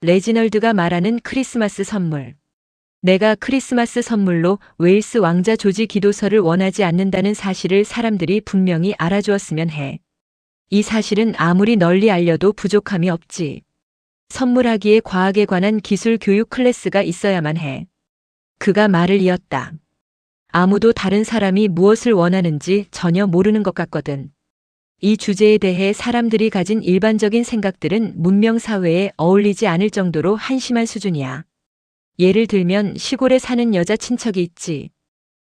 레지널드가 말하는 크리스마스 선물. 내가 크리스마스 선물로 웨일스 왕자 조지 기도서를 원하지 않는다는 사실을 사람들이 분명히 알아주었으면 해. 이 사실은 아무리 널리 알려도 부족함이 없지. 선물하기에 과학에 관한 기술 교육 클래스가 있어야만 해. 그가 말을 이었다. 아무도 다른 사람이 무엇을 원하는지 전혀 모르는 것 같거든. 이 주제에 대해 사람들이 가진 일반적인 생각들은 문명 사회에 어울리지 않을 정도로 한심한 수준이야. 예를 들면 시골에 사는 여자 친척이 있지.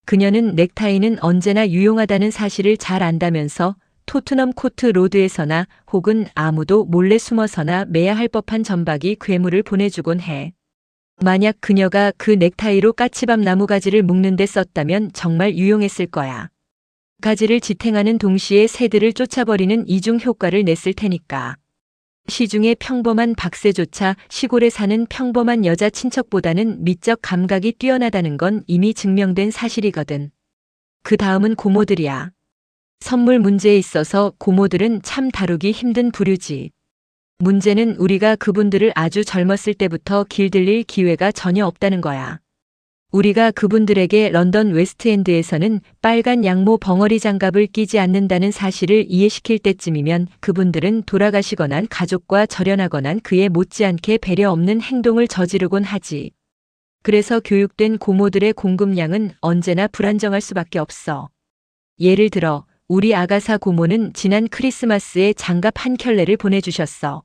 그녀는 넥타이는 언제나 유용하다는 사실을 잘 안다면서 토트넘 코트 로드에서나 혹은 아무도 몰래 숨어서나 매야 할 법한 점박이 괴물을 보내주곤 해. 만약 그녀가 그 넥타이로 까치밥 나무가지를 묶는 데 썼다면 정말 유용했을 거야. 가지를 지탱하는 동시에 새들을 쫓아버리는 이중 효과를 냈을 테니까. 시중의 평범한 박새조차 시골에 사는 평범한 여자 친척보다는 미적 감각이 뛰어나다는 건 이미 증명된 사실이거든. 그 다음은 고모들이야. 선물 문제에 있어서 고모들은 참 다루기 힘든 부류지. 문제는 우리가 그분들을 아주 젊었을 때부터 길들일 기회가 전혀 없다는 거야. 우리가 그분들에게 런던 웨스트엔드에서는 빨간 양모 벙어리 장갑을 끼지 않는다는 사실을 이해시킬 때쯤이면 그분들은 돌아가시거나 가족과 절연하거나 그에 못지않게 배려 없는 행동을 저지르곤 하지. 그래서 교육된 고모들의 공급량은 언제나 불안정할 수밖에 없어. 예를 들어 우리 아가사 고모는 지난 크리스마스에 장갑 한 켤레를 보내주셨어.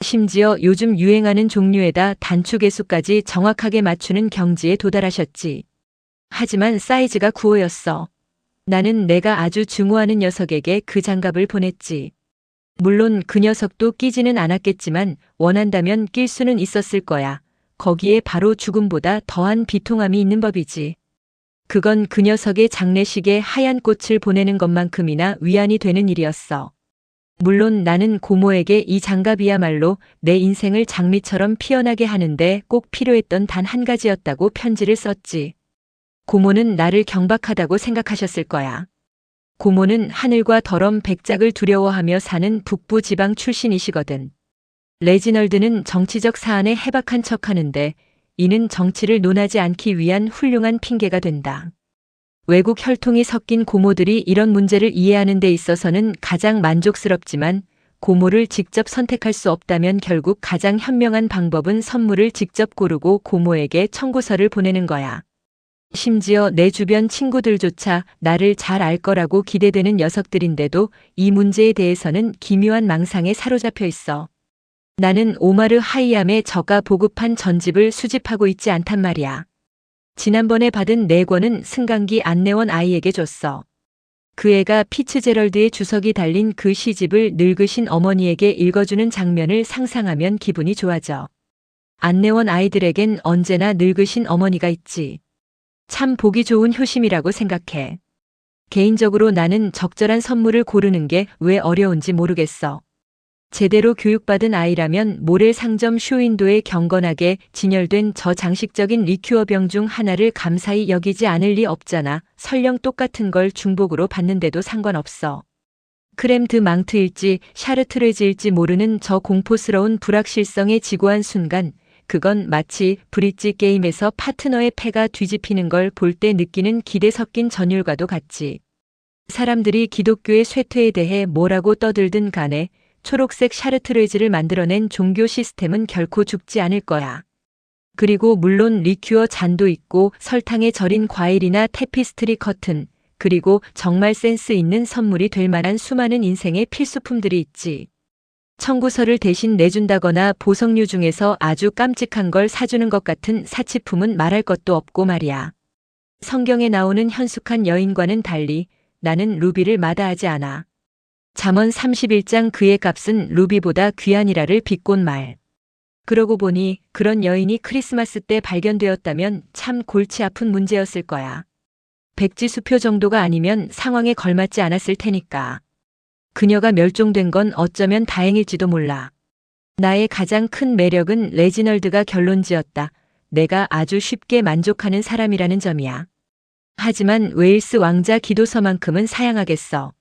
심지어 요즘 유행하는 종류에다 단추 개수까지 정확하게 맞추는 경지에 도달하셨지. 하지만 사이즈가 9호였어. 나는 내가 아주 증오하는 녀석에게 그 장갑을 보냈지. 물론 그 녀석도 끼지는 않았겠지만 원한다면 낄 수는 있었을 거야. 거기에 바로 죽음보다 더한 비통함이 있는 법이지. 그건 그 녀석의 장례식에 하얀 꽃을 보내는 것만큼이나 위안이 되는 일이었어. 물론 나는 고모에게 이 장갑이야말로 내 인생을 장미처럼 피어나게 하는데 꼭 필요했던 단 한 가지였다고 편지를 썼지. 고모는 나를 경박하다고 생각하셨을 거야. 고모는 하늘과 더럼 백작을 두려워하며 사는 북부 지방 출신이시거든. 레지널드는 정치적 사안에 해박한 척하는데 이는 정치를 논하지 않기 위한 훌륭한 핑계가 된다. 외국 혈통이 섞인 고모들이 이런 문제를 이해하는 데 있어서는 가장 만족스럽지만 고모를 직접 선택할 수 없다면 결국 가장 현명한 방법은 선물을 직접 고르고 고모에게 청구서를 보내는 거야. 심지어 내 주변 친구들조차 나를 잘 알 거라고 기대되는 녀석들인데도 이 문제에 대해서는 기묘한 망상에 사로잡혀 있어. 나는 오마르 하이암의 저가 보급한 전집을 수집하고 있지 않단 말이야. 지난번에 받은 4권은 승강기 안내원 아이에게 줬어. 그 애가 피츠제럴드의 주석이 달린 그 시집을 늙으신 어머니에게 읽어주는 장면을 상상하면 기분이 좋아져. 안내원 아이들에겐 언제나 늙으신 어머니가 있지. 참 보기 좋은 효심이라고 생각해. 개인적으로 나는 적절한 선물을 고르는 게 왜 어려운지 모르겠어. 제대로 교육받은 아이라면 모렐 상점 쇼윈도에 경건하게 진열된 저 장식적인 리큐어 병 중 하나를 감사히 여기지 않을 리 없잖아. 설령 똑같은 걸 중복으로 받는데도 상관없어. 크렘 드 망트일지 샤르트레즈일지 모르는 저 공포스러운 불확실성에 지고한 순간 그건 마치 브릿지 게임에서 파트너의 패가 뒤집히는 걸 볼 때 느끼는 기대 섞인 전율과도 같지. 사람들이 기독교의 쇠퇴에 대해 뭐라고 떠들든 간에 초록색 샤르트레즈를 만들어낸 종교 시스템은 결코 죽지 않을 거야. 그리고 물론 리큐어 잔도 있고 설탕에 절인 과일이나 테피스트리 커튼, 그리고 정말 센스 있는 선물이 될 만한 수많은 인생의 필수품들이 있지. 청구서를 대신 내준다거나 보석류 중에서 아주 깜찍한 걸 사주는 것 같은 사치품은 말할 것도 없고 말이야. 성경에 나오는 현숙한 여인과는 달리 나는 루비를 마다하지 않아. 잠언 31장 그의 값은 루비보다 귀하니라를 비꼰 말. 그러고 보니 그런 여인이 크리스마스 때 발견되었다면 참 골치 아픈 문제였을 거야. 백지수표 정도가 아니면 상황에 걸맞지 않았을 테니까. 그녀가 멸종된 건 어쩌면 다행일지도 몰라. 나의 가장 큰 매력은 레지널드가 결론지었다. 내가 아주 쉽게 만족하는 사람이라는 점이야. 하지만 웨일스 왕자 기도서만큼은 사양하겠어.